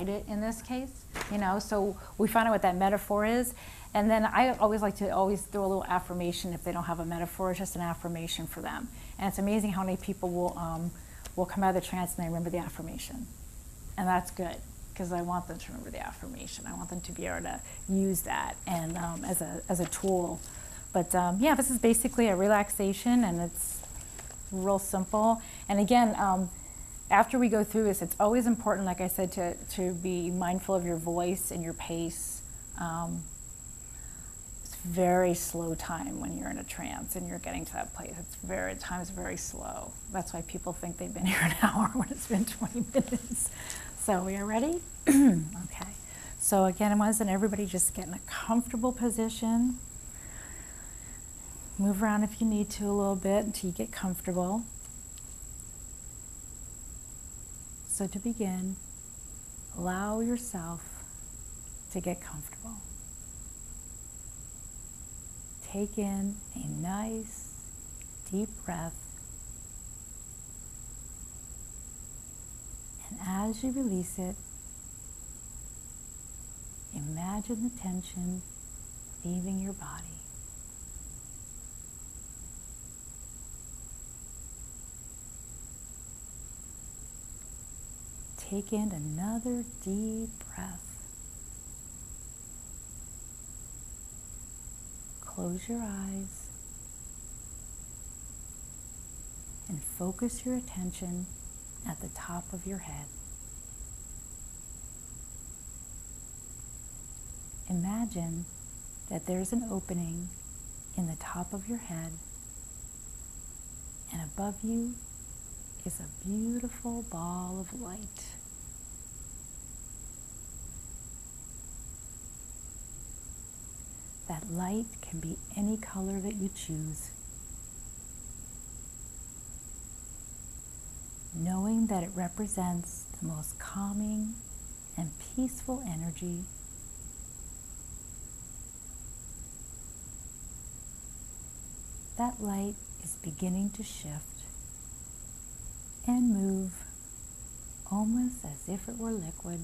it in this case, you know, so we find out what that metaphor is. And then I always like to always throw a little affirmation if they don't have a metaphor. It's just an affirmation for them. And it's amazing how many people will come out of the trance and they remember the affirmation. And that's good, because I want them to remember the affirmation. I want them to be able to use that and as a tool. But yeah, this is basically a relaxation, and it's real simple. And again, after we go through this, it's always important, like I said, to be mindful of your voice and your pace. It's very slow time when you're in a trance and you're getting to that place. Time's very slow. That's why people think they've been here an hour when it's been 20 minutes. So we are ready? Okay. So again, I want everybody just get in a comfortable position. Move around if you need to a little bit until you get comfortable. So to begin, allow yourself to get comfortable. Take in a nice, deep breath. And as you release it, imagine the tension leaving your body. Take in another deep breath. Close your eyes and focus your attention at the top of your head. Imagine that there's an opening in the top of your head, and above you is a beautiful ball of light. That light can be any color that you choose. Knowing that it represents the most calming and peaceful energy, that light is beginning to shift and move almost as if it were liquid.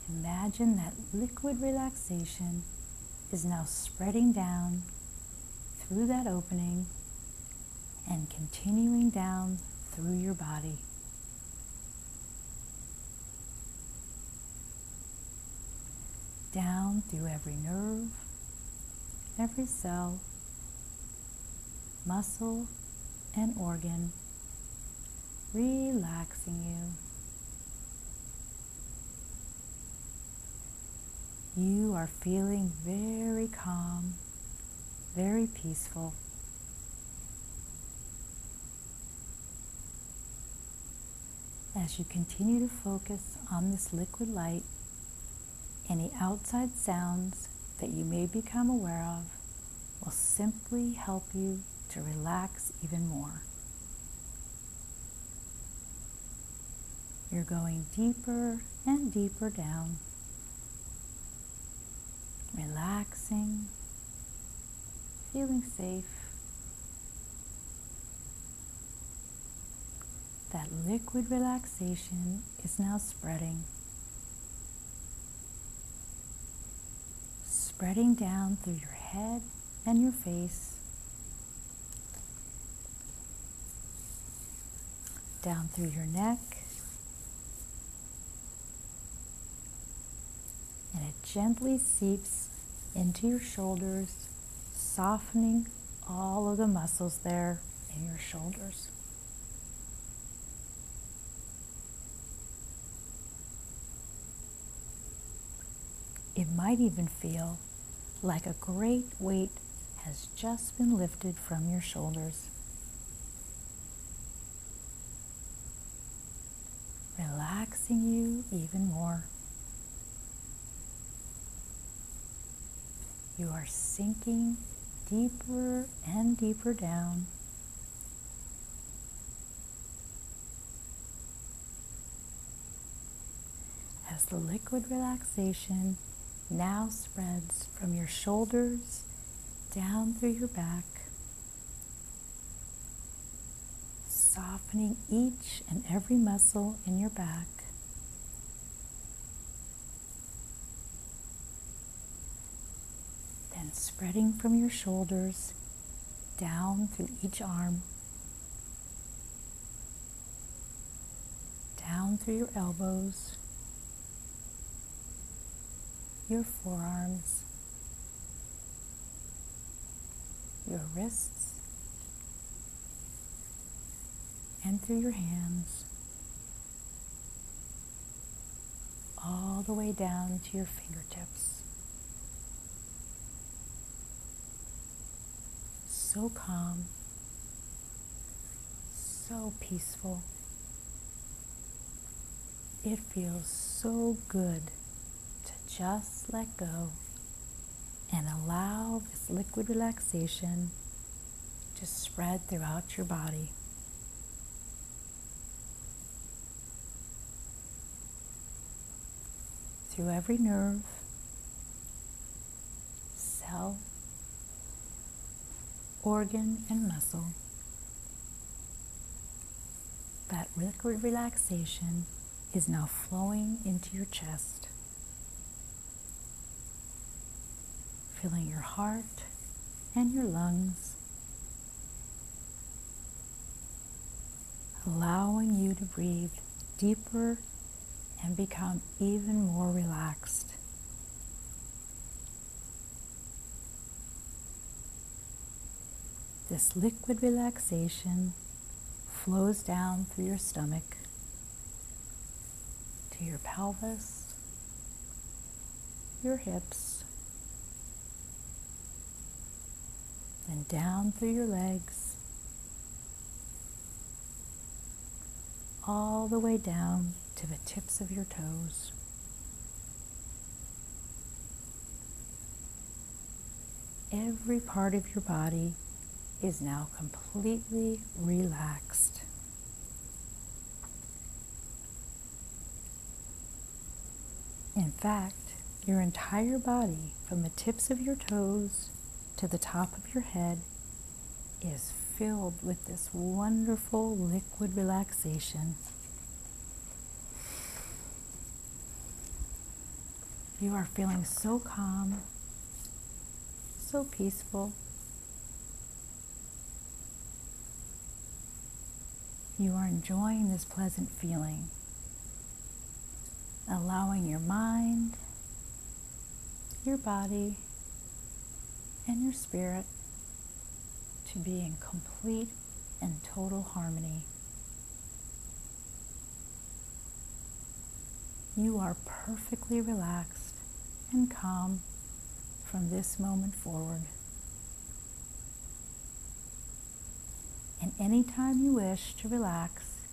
Imagine that liquid relaxation is now spreading down through that opening and continuing down through your body. Down through every nerve, every cell, muscle, and organ, relaxing you. You are feeling very calm, very peaceful. As you continue to focus on this liquid light, any outside sounds that you may become aware of will simply help you to relax even more. You're going deeper and deeper down, relaxing, feeling safe. That liquid relaxation is now spreading down through your head and your face, down through your neck, and it gently seeps into your shoulders, softening all of the muscles there in your shoulders. It might even feel like a great weight has just been lifted from your shoulders. Relaxing you even more. You are sinking deeper and deeper down. As the liquid relaxation now spreads from your shoulders down through your back, softening each and every muscle in your back. Then spreading from your shoulders down through each arm, down through your elbows, your forearms, your wrists, and through your hands, all the way down to your fingertips. So calm, so peaceful. It feels so good to just let go and allow this liquid relaxation to spread throughout your body. Through every nerve, cell, organ, and muscle. That liquid relaxation is now flowing into your chest, filling your heart and your lungs, allowing you to breathe deeper and become even more relaxed. This liquid relaxation flows down through your stomach to your pelvis, your hips, then down through your legs, all the way down to the tips of your toes. Every part of your body is now completely relaxed. In fact, your entire body, from the tips of your toes to the top of your head, is filled with this wonderful liquid relaxation. You are feeling so calm, so peaceful. You are enjoying this pleasant feeling, allowing your mind, your body, and your spirit to be in complete and total harmony. You are perfectly relaxed and calm from this moment forward. And anytime you wish to relax,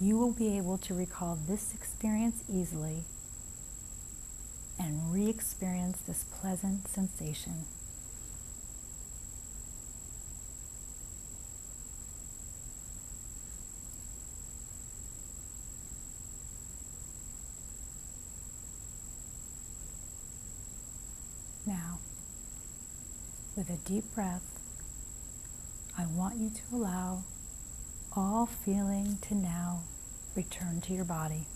you will be able to recall this experience easily and re-experience this pleasant sensation. Now, with a deep breath, I want you to allow all feeling to now return to your body.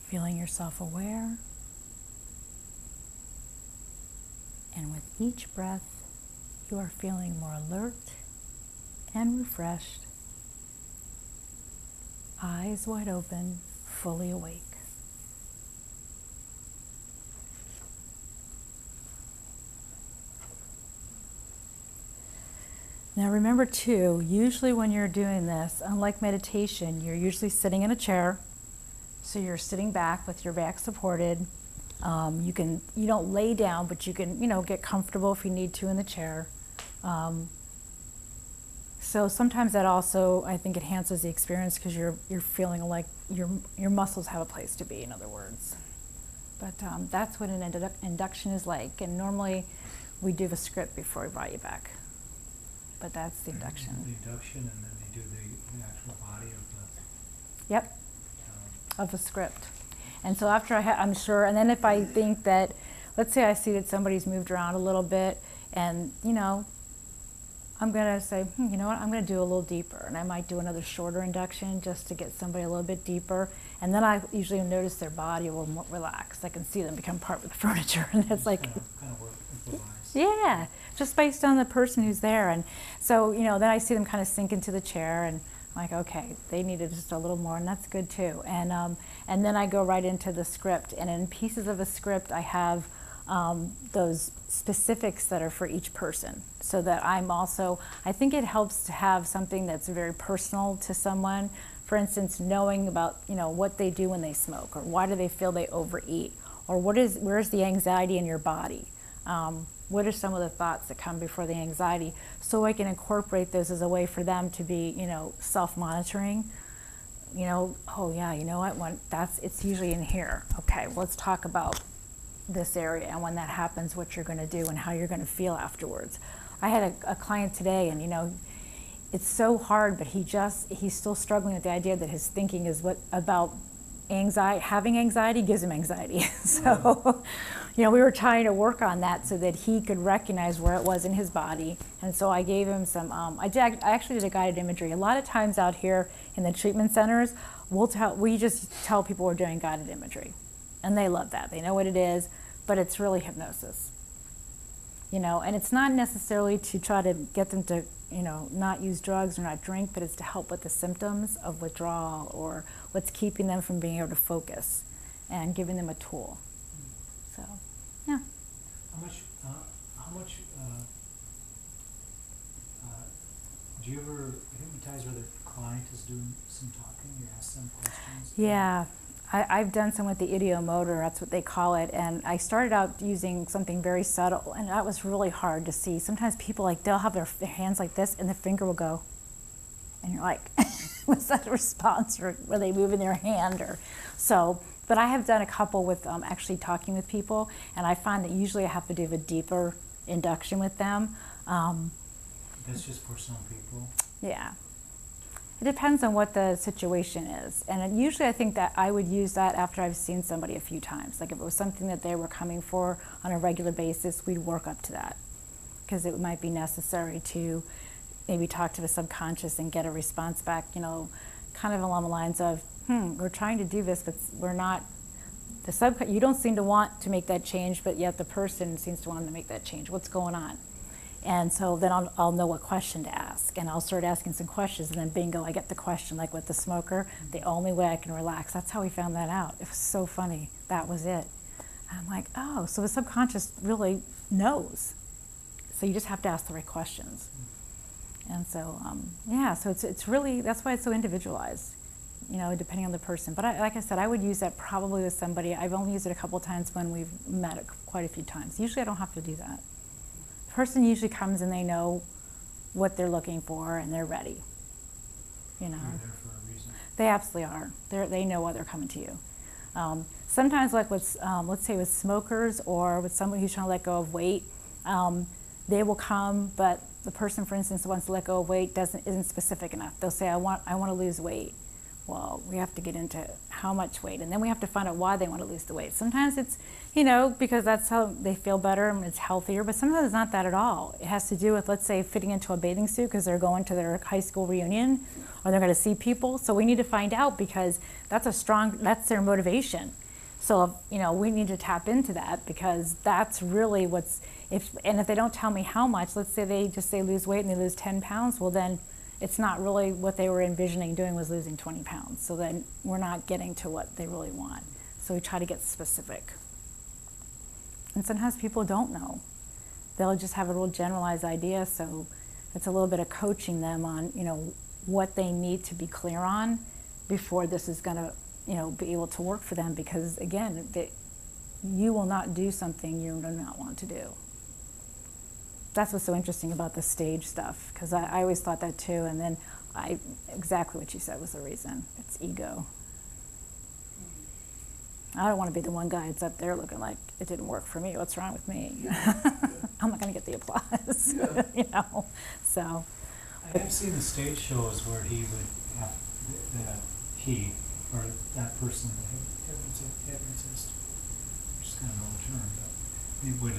Feeling yourself aware, and with each breath, you are feeling more alert and refreshed, eyes wide open, fully awake. Now remember too, usually when you're doing this, unlike meditation, you're usually sitting in a chair. So you're sitting back with your back supported. You don't lay down, but you can, get comfortable if you need to in the chair. So sometimes that also, I think, enhances the experience because you're feeling like your muscles have a place to be, in other words. But that's what an induction is like. And normally we do the script before we brought you back. But that's the induction. The induction, and then they do the actual body of the... Yep, of the script. And so after I'm sure, and then if I think that, let's say I see that somebody's moved around a little bit, and I'm going to say, you know what, I'm going to do a little deeper. And I might do another shorter induction just to get somebody a little bit deeper. And then I usually notice their body a little more relaxed. I can see them become part of the furniture. And it's like, kind of work, improvise. yeah, just based on the person who's there. And so, you know, then I see them kind of sink into the chair and I'm like, okay, they needed just a little more, and that's good too. And then I go right into the script. And in pieces of a script, I have those specifics that are for each person, so that I think it helps to have something that's very personal to someone. For instance, knowing about, you know, what they do when they smoke, or why do they feel they overeat, or where's the anxiety in your body? What are some of the thoughts that come before the anxiety? So I can incorporate those as a way for them to be, you know, self-monitoring. You know, oh yeah, you know what, it's usually in here. Okay, well, let's talk about this area, and when that happens, what you're going to do and how you're going to feel afterwards. I had a client today, and you know, it's so hard, but he's still struggling with the idea that his thinking is about anxiety. Having anxiety gives him anxiety. So, you know, we were trying to work on that so that he could recognize where it was in his body. And so I gave him some, I actually did a guided imagery. A lot of times out here in the treatment centers, we just tell people we're doing guided imagery. And they love that. They know what it is, but it's really hypnosis. You know, and it's not necessarily to try to get them to, you know, not use drugs or not drink, but it's to help with the symptoms of withdrawal or what's keeping them from being able to focus, and giving them a tool. So, yeah. How much do you ever hypnotize where the client is doing some talking? You ask them questions? Yeah. I've done some with the ideomotor, that's what they call it, and I started out using something very subtle, and that was really hard to see. Sometimes people, like, they'll have their hands like this, and the finger will go, and you're like, was that a response, or were they moving their hand, or so. But I have done a couple with actually talking with people, and I find that usually I have to do a deeper induction with them. That's just for some people? Yeah. It depends on what the situation is. And usually I think that I would use that after I've seen somebody a few times. Like if it was something that they were coming for on a regular basis, we'd work up to that. Because it might be necessary to maybe talk to the subconscious and get a response back, you know, kind of along the lines of, we're trying to do this, but we're not, you don't seem to want to make that change, but yet the person seems to want to make that change. What's going on? And so then I'll know what question to ask, and I'll start asking some questions, and then bingo, I get the question, like with the smoker, the only way I can relax. That's how we found that out. It was so funny. That was it. I'm like, oh, so the subconscious really knows. So you just have to ask the right questions. And so, yeah, so it's really, that's why it's so individualized, you know, depending on the person. But like I said, I would use that probably with somebody. I've only used it a couple of times when we've met it quite a few times. Usually I don't have to do that. The person usually comes and they know what they're looking for and they're ready. You know, They're there for a reason. They absolutely are. They know why they're coming to you. Sometimes, like with let's say with smokers or with somebody who's trying to let go of weight, they will come, but the person, for instance, who wants to let go of weight isn't specific enough. They'll say, I want to lose weight. Well, we have to get into how much weight, and then we have to find out why they want to lose the weight. Sometimes it's, you know, because that's how they feel better and it's healthier, but sometimes it's not that at all. It has to do with, let's say, fitting into a bathing suit because they're going to their high school reunion or they're going to see people. So we need to find out, because that's their motivation. So, you know, we need to tap into that, because that's really if they don't tell me how much, let's say they just say lose weight and they lose 10 pounds, well then it's not really what they were envisioning doing was losing 20 pounds. So then we're not getting to what they really want. So we try to get specific. And sometimes people don't know. They'll just have a real generalized idea, so it's a little bit of coaching them on, you know, what they need to be clear on before this is gonna, you know, be able to work for them, because again, you will not do something you do not want to do. That's what's so interesting about the stage stuff, because I always thought that too, and then exactly what you said was the reason. It's ego. I don't want to be the one guy that's up there looking like it didn't work for me. What's wrong with me? I'm not going to get the applause, you know. So. I have seen the stage shows where he would have he or that person, the hypnotist, which is kind of an old term, but it would.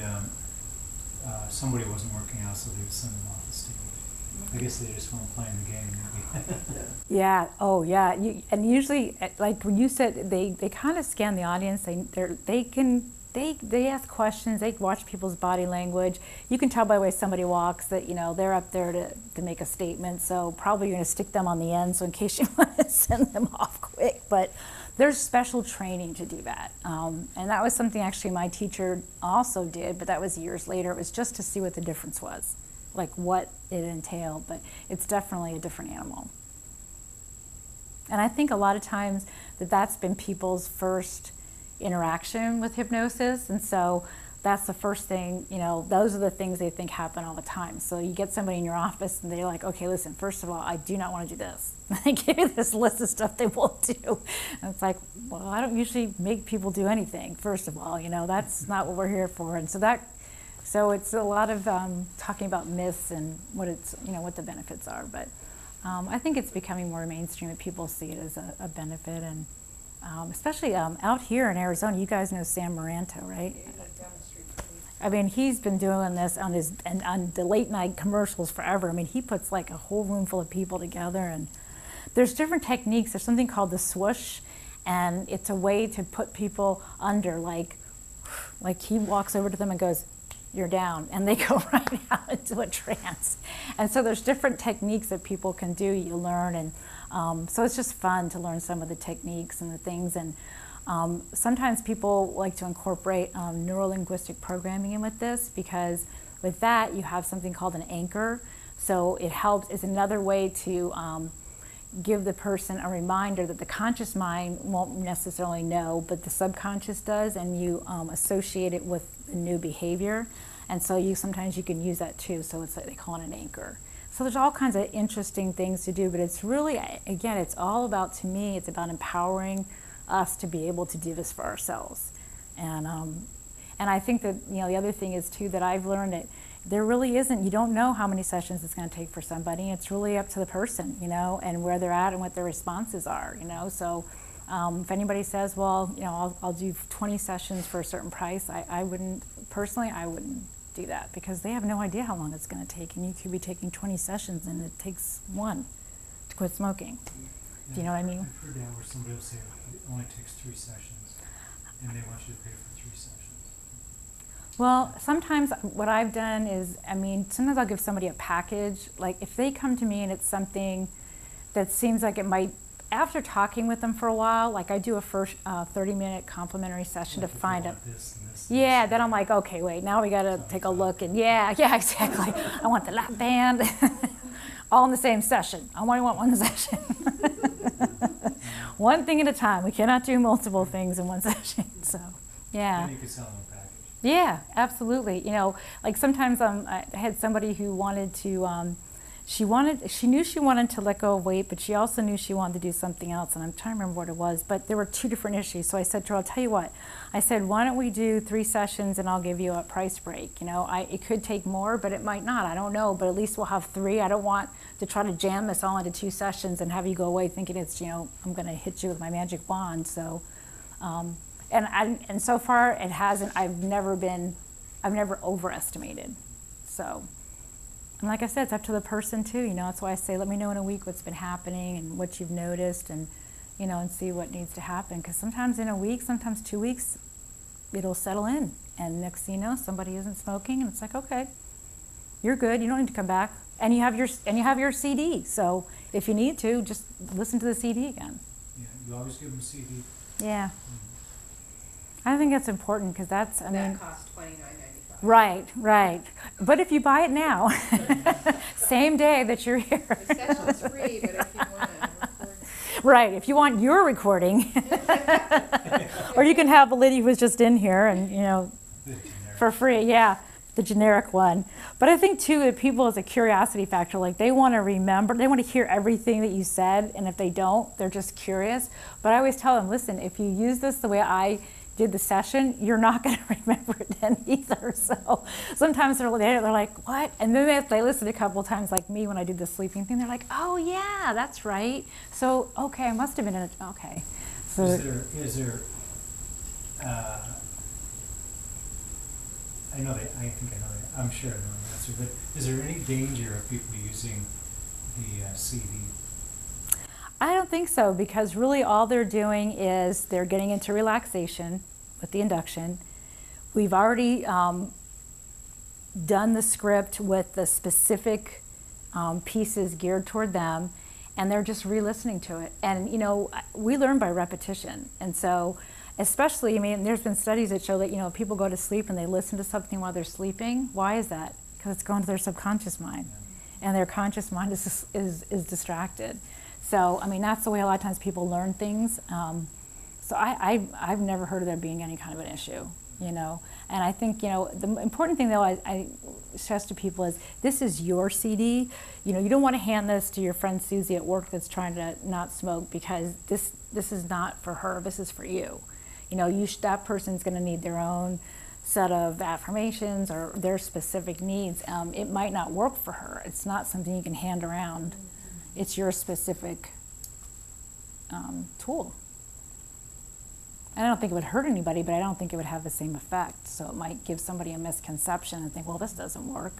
Somebody wasn't working out, so they would send them off the stage. I guess they just weren't playing the game, maybe. Yeah. Oh, yeah. And usually, like when you said they kind of scan the audience. They ask questions. They watch people's body language. You can tell by the way somebody walks that they're up there to make a statement. So probably you're going to stick them on the end. So in case you want to send them off quick, but there's special training to do that. And that was something actually my teacher also did, but that was years later. It was just to see what the difference was, like what it entailed. But it's definitely a different animal. And I think a lot of times that's been people's first interaction with hypnosis, and so that's the first thing, those are the things they think happen all the time. So you get somebody in your office and they're like, okay, listen, first of all, I do not want to do this. They give you this list of stuff they won't do. And it's like, well, I don't usually make people do anything, first of all, that's not what we're here for. And so it's a lot of talking about myths and what what the benefits are. But I think it's becoming more mainstream and people see it as a benefit. And especially out here in Arizona, you guys know Sam Moranto, right? I mean, he's been doing this on the late night commercials forever. I mean, he puts like a whole room full of people together, and there's different techniques. There's something called the swoosh, and it's a way to put people under, like he walks over to them and goes, "You're down," and they go right out into a trance. And so there's different techniques that people can do. You learn, and so it's just fun to learn some of the techniques and the things. And sometimes people like to incorporate neuro-linguistic programming in with this, because with that you have something called an anchor. So it helps. It's another way to give the person a reminder that the conscious mind won't necessarily know, but the subconscious does, and you associate it with a new behavior. And so sometimes you can use that too. So it's like they call it an anchor. So there's all kinds of interesting things to do, but it's really, again, it's all about, to me, it's about empowering us to be able to do this for ourselves. And I think that, the other thing is too, that I've learned that there really isn't, you don't know how many sessions it's going to take for somebody. It's really up to the person, and where they're at and what their responses are, So if anybody says, well, I'll do 20 sessions for a certain price, I wouldn't do that, because they have no idea how long it's going to take, and you could be taking 20 sessions and it takes one to quit smoking. Yeah, Do you know what I mean? I've heard that where somebody will say it only takes 3 sessions, and they want you to pay for 3 sessions. Well, sometimes what I've done is, sometimes I'll give somebody a package. Like if they come to me and it's something that seems like it might, after talking with them for a while, like I do a first 30-minute complimentary session Like to if find you out. want this and this. Yeah, then I'm like, okay, wait, now we got to take a look. And yeah, exactly. I want the lap band, all in the same session. I only want one session. One thing at a time. We cannot do multiple things in one session. So, yeah. Then you could sell them a package. Yeah, absolutely. Like sometimes I had somebody who wanted to, she knew she wanted to let go of weight, but she also knew she wanted to do something else, and I'm trying to remember what it was, but there were 2 different issues. So I said to her, I'll tell you what, I said, why don't we do 3 sessions and I'll give you a price break. It could take more, but it might not, I don't know, but at least we'll have 3. I don't want to try to jam this all into 2 sessions and have you go away thinking it's, I'm gonna hit you with my magic wand. So, and so far it hasn't, I've never overestimated. So, and like I said, it's up to the person too, that's why I say, let me know in a week what's been happening and what you've noticed, and, and see what needs to happen. Because sometimes in a week, sometimes 2 weeks, it'll settle in. And next thing you know, somebody isn't smoking, and it's like, okay, you're good, you don't need to come back. And you have your CD, so if you need to, just listen to the CD again. Yeah, you always give them a CD. Yeah. I think that's important, because that's, That costs $29.95. Right. But if you buy it now, same day that you're here. The session's free, but if you want to record. Right, if you want your recording. Or you can have a lady who was just in here and, for free, yeah, the generic one. But I think too that people, as a curiosity factor, like they want to remember, they want to hear everything that you said, and if they don't, they're just curious. But I always tell them, listen, if you use this the way I did the session, you're not going to remember it then either. So sometimes they're like, what? And then they listen a couple of times, like me when I did the sleeping thing, they're like, oh yeah, that's right. So, okay, I must have been in it, okay. So Is there, I'm sure I know the answer actually, but is there any danger of people using the CD? I don't think so, because really all they're doing is they're getting into relaxation with the induction. We've already done the script with the specific pieces geared toward them, and they're just re-listening to it. And you know, we learn by repetition, and so especially, I mean, there's been studies that show that, you know, people go to sleep and they listen to something while they're sleeping. Why is that? Because it's going to their subconscious mind, and their conscious mind is distracted. So I mean, that's the way a lot of times people learn things. So I've never heard of there being any kind of an issue, you know. And I think, you know, the important thing though I stress to people is this is your CD. You know, you don't want to hand this to your friend Susie at work that's trying to not smoke, because this is not for her. This is for you. You know, that person's going to need their own set of affirmations or their specific needs. It might not work for her. It's not something you can hand around. It's your specific tool. And I don't think it would hurt anybody, but I don't think it would have the same effect. So it might give somebody a misconception and think, well, this doesn't work.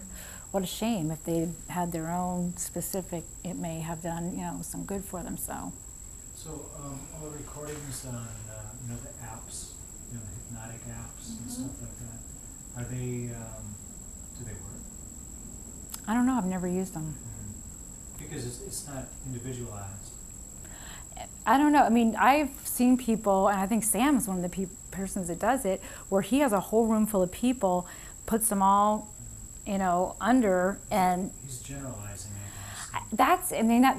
What a shame. If they had their own specific, it may have done, you know, some good for them. So All the recordings on, you know, the apps, you know, the hypnotic apps and stuff like that, are they, do they work? I don't know. I've never used them. Because it's not individualized. I don't know. I mean, I've seen people, and I think Sam is one of the persons that does it, where he has a whole room full of people, puts them all, you know, under, and He's generalizing, I guess.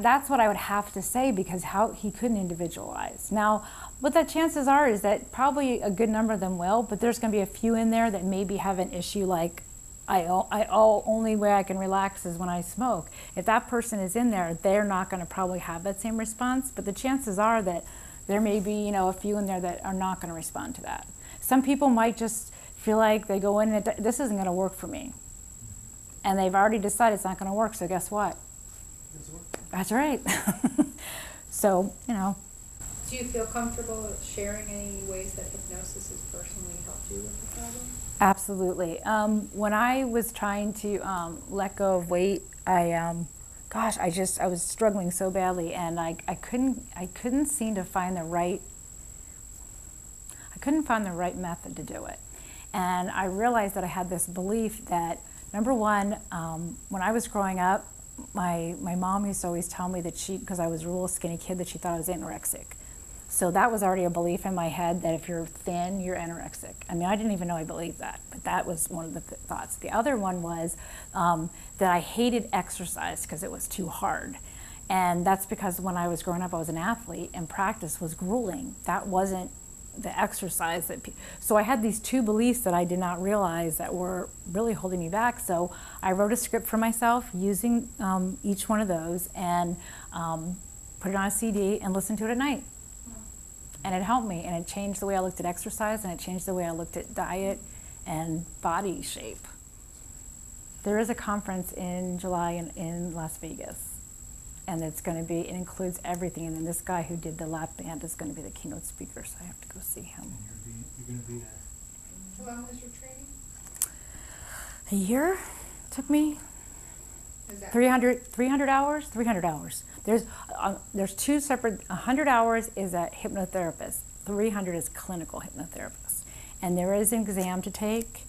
that's what I would have to say, because how he couldn't individualize. Now, what the chances are is that probably a good number of them will, but there's going to be a few in there that maybe have an issue like, only way I can relax is when I smoke. If that person is in there, they're not going to probably have that same response, but the chances are that there may be, you know, a few in there that are not going to respond to that. Some people might just feel like they go in and this isn't going to work for me. And they've already decided it's not going to work, so guess what? That's right. So, you know. Do you feel comfortable sharing any ways that hypnosis has personally helped you with the problem? Absolutely. When I was trying to let go of weight, I was struggling so badly, and I couldn't seem to find the right method to do it. And I realized that I had this belief that, number one, when I was growing up, my mom used to always tell me that because I was a real skinny kid, that she thought I was anorexic. So that was already a belief in my head that if you're thin, you're anorexic. I mean, I didn't even know I believed that, but that was one of the thoughts. The other one was that I hated exercise because it was too hard. And that's because when I was growing up, I was an athlete, and practice was grueling. That wasn't the exercise so I had these two beliefs that I did not realize that were really holding me back. So I wrote a script for myself using each one of those, and put it on a CD and listened to it at night. And it helped me, and it changed the way I looked at exercise, and it changed the way I looked at diet and body shape. There is a conference in July in Las Vegas, and it includes everything. And then this guy who did the lap band is going to be the keynote speaker, so I have to go see him. And you're going to be there. How long was your training? A year took me. Is that 300 hours. 300 hours. There's two separate. 100 hours is a hypnotherapist. 300 is clinical hypnotherapist. And there is an exam to take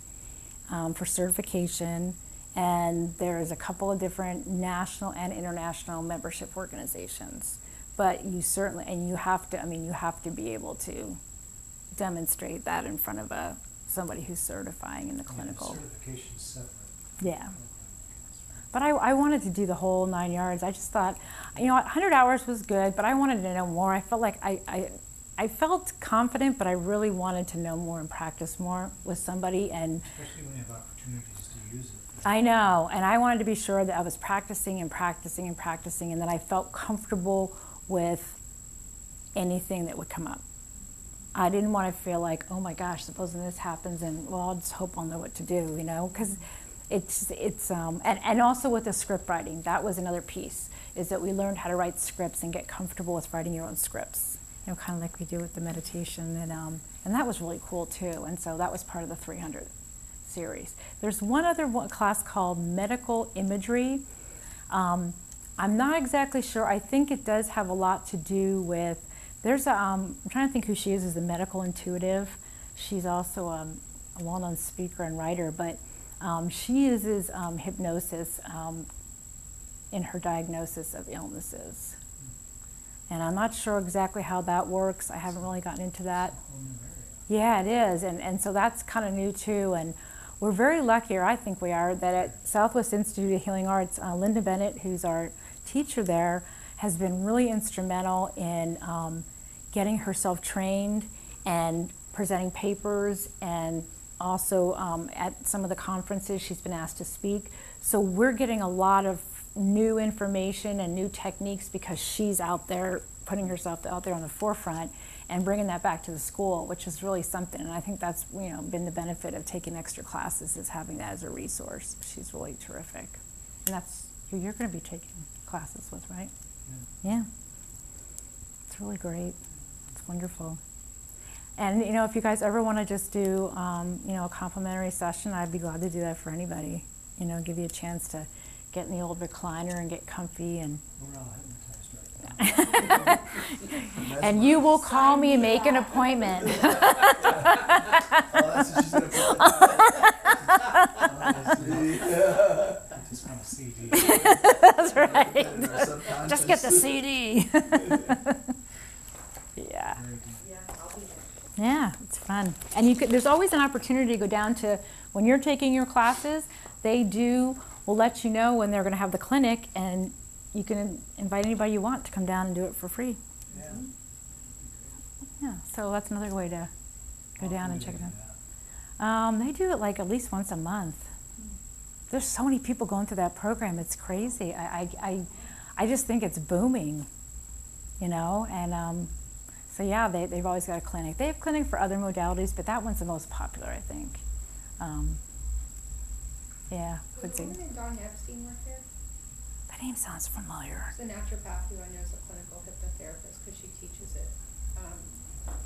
for certification, and there is a couple of different national and international membership organizations. But you have to be able to demonstrate that in front of somebody who's certifying in the clinical. Certification's separate. Yeah. But I wanted to do the whole 9 yards. I just thought, 100 hours was good, but I wanted to know more. I felt like I felt confident, but I really wanted to know more and practice more with somebody. And especially when you have opportunities to use it. I know, and I wanted to be sure that I was practicing and practicing and practicing, and that I felt comfortable with anything that would come up. I didn't want to feel like, oh my gosh, supposing this happens, and well, I'll just hope I'll know what to do, because and also with the script writing, that was another piece, is that we learned how to write scripts and get comfortable with writing your own scripts, kind of like we do with the meditation, and that was really cool too. And so that was part of the 300 series. There's one other class called medical imagery. I'm not exactly sure. I think it does have a lot to do with, there's a, I'm trying to think who she is a medical intuitive. She's also a well-known speaker and writer, but she uses hypnosis in her diagnosis of illnesses. And I'm not sure exactly how that works. I haven't really gotten into that. It's a whole new area. Yeah, it is, and so that's kind of new too. And we're very lucky, or I think we are, that at Southwest Institute of Healing Arts, Linda Bennett, who's our teacher there, has been really instrumental in getting herself trained and presenting papers, and also at some of the conferences she's been asked to speak. So we're getting a lot of new information and new techniques because she's out there putting herself out there on the forefront and bringing that back to the school, which is really something. And I think that's been the benefit of taking extra classes, is having that as a resource. She's really terrific. And that's who you're going to be taking classes with, right? Yeah. It's really great. It's wonderful. And if you guys ever want to just do a complimentary session, I'd be glad to do that for anybody. Give you a chance to get in the old recliner and get comfy, and We're all hypnotized right now. and you will call me and make an appointment. Oh, that's what she's gonna put. Just want a CD. That's right. In our subconscious. Just get the CD. Yeah. Very good. Yeah, I'll be there. Yeah, it's fun. And there's always an opportunity to go down to, when you're taking your classes, will let you know when they're going to have the clinic, and you can invite anybody you want to come down and do it for free. Yeah. Yeah, so that's another way to go down and check it Yeah. out. They do it like at least once a month. There's so many people going through that program. It's crazy. I just think it's booming, and so yeah, they've always got a clinic. They have clinic for other modalities, but that one's the most popular, I think. Yeah, would Does say. the woman in Dawn Epstein work there? That name sounds familiar. She's a naturopath who I know is a clinical hypnotherapist, because she teaches it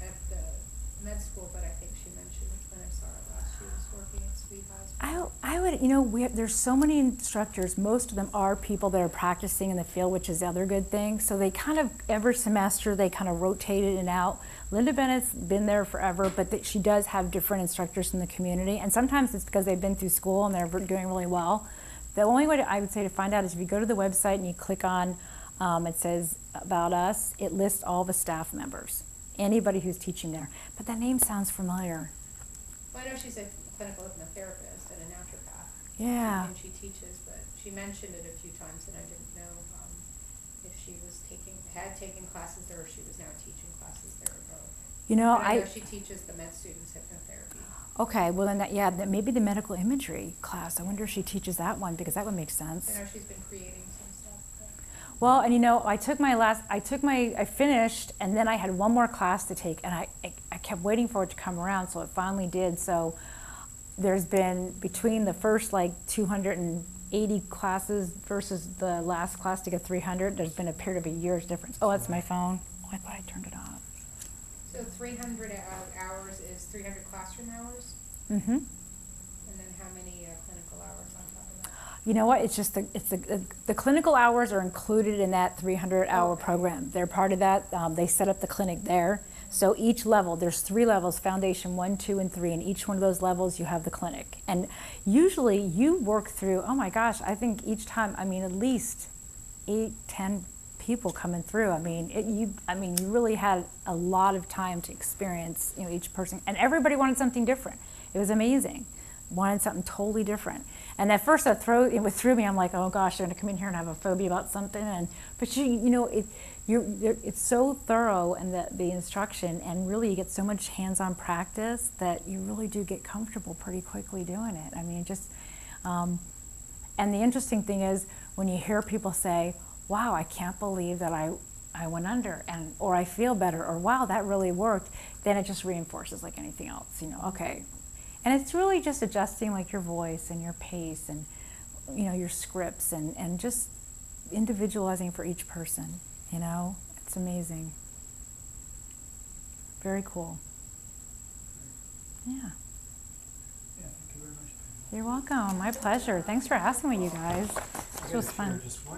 at the med school, but I think she mentioned the clinics are last she was working at Sweet House. I would, there's so many instructors. Most of them are people that are practicing in the field, which is the other good thing. So they kind of, every semester, they kind of rotate in and out. Linda Bennett's been there forever, but she does have different instructors in the community. And sometimes it's because they've been through school and they're doing really well. The only way I would say to find out is if you go to the website and you click on, it says About Us, it lists all the staff members, anybody who's teaching there. But that name sounds familiar. Well, I know she's a clinical hypnotherapist and a naturopath. Yeah. And she teaches, but she mentioned it a few times, and I didn't know if she had taken classes there, or she was now teaching classes there, or both. But I know she teaches the med students hypnotherapy. Okay, well then maybe the medical imagery class. I wonder if she teaches that one, because that would make sense. I know she's been creating some stuff. But Well, and I finished, and then I had one more class to take, and I kept waiting for it to come around, so it finally did. So there's been, between the first 280 classes versus the last class to get 300, there's been a period of a year's difference. Oh, that's my phone. Oh, I thought I turned it off. So 300 hours is 300 classroom hours? Mm-hmm. And then how many clinical hours on top of that? You know what? It's just the clinical hours are included in that 300-hour program. They're part of that. They set up the clinic there. So each level, there's 3 levels: Foundation 1, 2, and 3. And each one of those levels, you have the clinic. And usually, you work through. Oh my gosh! I think each time, at least 8, 10 people coming through. You really had a lot of time to experience, each person, and everybody wanted something different. It was amazing. Wanted something totally different. And at first, it threw me. I'm like, oh gosh, they're gonna come in here and have a phobia about something. But it's so thorough, and the instruction, and really you get so much hands-on practice that you really do get comfortable pretty quickly doing it. And the interesting thing is when you hear people say, wow, I can't believe that I went under, or I feel better, or wow, that really worked, then it just reinforces like anything else, okay. And it's really just adjusting your voice and your pace and your scripts and just individualizing for each person, It's amazing. Very cool. Yeah. Yeah, thank you very much. You're welcome. My pleasure. Thanks for asking me, you guys. This was fun. Just one